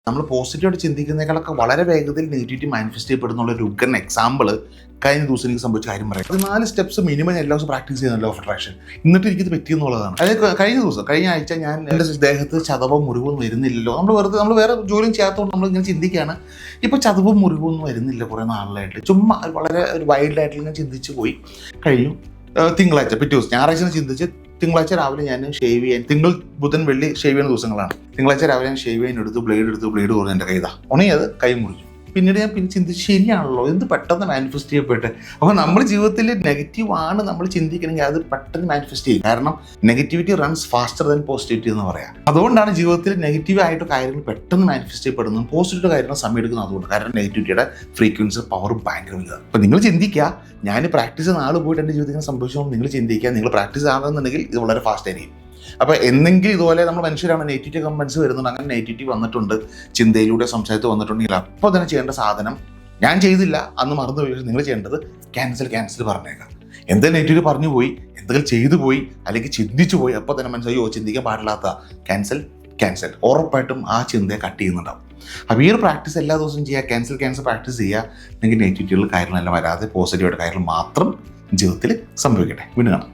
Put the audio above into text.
നമ്മൾ പോസിറ്റീവായിട്ട് ചിന്തിക്കുന്നതിനേക്കാളൊക്കെ വളരെ വേഗത്തിൽ നെഗറ്റിവിറ്റി മാനിഫെസ്റ്റ് ചെയ്യപ്പെടുന്നുള്ള ഒരു ഉഗ്രൻ എക്സാമ്പിൾ കഴിഞ്ഞ ദിവസം എനിക്ക് സംഭവിച്ച കാര്യം പറയാം. 14 സ്റ്റെപ്സ് മിനിമം എല്ലാ ദിവസം പ്രാക്ടീസ് ചെയ്യുന്ന ലോ ഓഫ് അട്രാക്ഷൻ. എന്നിട്ട് എനിക്കിത് പറ്റിയെന്നുള്ളതാണ്. അതായത് കഴിഞ്ഞ ആഴ്ച ഞാൻ എൻ്റെ ദേഹത്ത് ചതവോ മുറിവൊന്നും വരുന്നില്ലല്ലോ. നമ്മൾ വേറെ ജോലിയും ചെയ്യാത്തതുകൊണ്ട് നമ്മൾ ഇങ്ങനെ ചിന്തിക്കുകയാണ്. ഇപ്പോൾ ചതവും മുറിവൊന്നും വരുന്നില്ല കുറേ നാളിലായിട്ട്. ചുമ്മാ വളരെ ഒരു വൈൽഡായിട്ട് ഇങ്ങനെ ചിന്തിച്ച് പോയി കഴിഞ്ഞു. തിങ്കളാഴ്ച പിറ്റേ ദിവസം ഞായറാഴ്ച ചിന്തിച്ച് തിങ്കളാഴ്ച രാവിലെ ഞാൻ ഷേവ് ചെയ്യാൻ, തിങ്കൾ ബുധൻ വെള്ളി ഷേവ് ചെയ്യുന്ന ദിവസങ്ങളാണ്. തിങ്കളാഴ്ച രാവിലെ ഞാൻ ഷേവ് ചെയ്യാൻ എടുത്ത് ബ്ലേഡ് കുറഞ്ഞ് എൻ്റെ കൈതാ ഉണങ്ങിയത് കൈ മുറിച്ചു. പിന്നീട് ഞാൻ ചിന്തിച്ച് ശരിയാണല്ലോ, എന്ത് പെട്ടെന്ന് മാനിഫെസ്റ്റ് ചെയ്യപ്പെട്ട്. അപ്പോൾ നമ്മൾ ജീവിതത്തിൽ നെഗറ്റീവ് ആണ് നമ്മൾ ചിന്തിക്കണമെങ്കിൽ അത് പെട്ടെന്ന് മാനിഫെസ്റ്റ് ചെയ്യും. കാരണം negativity runs faster than positivity എന്ന് പറയാം. അതുകൊണ്ടാണ് ജീവിതത്തിൽ നെഗറ്റീവ് ആയിട്ട് കാര്യങ്ങൾ പെട്ടെന്ന് മാനിഫെസ്റ്റ് ചെയ്യപ്പെടുന്നത്, പോസിറ്റീവ് കാര്യങ്ങൾ സമയം എടുക്കുന്നത്. അതുകൊണ്ട് കാരണം നെഗറ്റിവിറ്റിയുടെ ഫ്രീക്വൻസി പവർ ഭയങ്കര വലുതാണ്. അപ്പോൾ നിങ്ങൾ ചിന്തിക്കുക, ഞാൻ പ്രാക്ടീസ് നാൾ പോയിട്ട് എൻ്റെ ജീവിതത്തിൽ സംഭവിച്ചപ്പോൾ നിങ്ങൾ ചിന്തിക്കുക, നിങ്ങൾ പ്രാക്ടീസ് ആകുന്നുണ്ടെങ്കിൽ ഇത് വളരെ ഫാസ്റ്റ് ആയിരിക്കും. അപ്പോൾ എന്തെങ്കിലും ഇതുപോലെ നമ്മൾ മനുഷ്യരാണ് നെഗറ്റിവിറ്റി കമ്പൻസ് വരുന്നുണ്ട്, അങ്ങനെ നെഗറ്റിവിറ്റി വന്നിട്ടുണ്ട്, ചിന്തയിലൂടെ സംസാരത്തിൽ വന്നിട്ടുണ്ടെങ്കിൽ അപ്പോൾ തന്നെ ചെയ്യേണ്ട സാധനം, ഞാൻ ചെയ്തില്ല അന്ന് മറന്നു പോയി, നിങ്ങൾ ചെയ്യേണ്ടത് ക്യാൻസൽ പറഞ്ഞേക്കാം. എന്തെങ്കിലും നെഗറ്റിവിറ്റി പറഞ്ഞു പോയി, എന്തെങ്കിലും ചെയ്തു പോയി, അല്ലെങ്കിൽ ചിന്തിച്ചു പോയി, അപ്പോൾ തന്നെ മനസ്സിലായോ ചിന്തിക്കാൻ പാടില്ലാത്ത ക്യാൻസൽ ഉറപ്പായിട്ടും ആ ചിന്തയെ കട്ട് ചെയ്യുന്നുണ്ടാവും. അപ്പോൾ ഈ ഒരു പ്രാക്ടീസ് എല്ലാ ദിവസവും ചെയ്യുക, ക്യാൻസൽ പ്രാക്ടീസ് ചെയ്യുക. നിങ്ങൾക്ക് നെഗറ്റിവിറ്റിയുള്ള കാര്യങ്ങളെല്ലാം വരാതെ പോസിറ്റീവായിട്ട് കാര്യങ്ങൾ മാത്രം ജീവിതത്തിൽ സംഭവിക്കട്ടെ. വീണ്ടും കാണാം.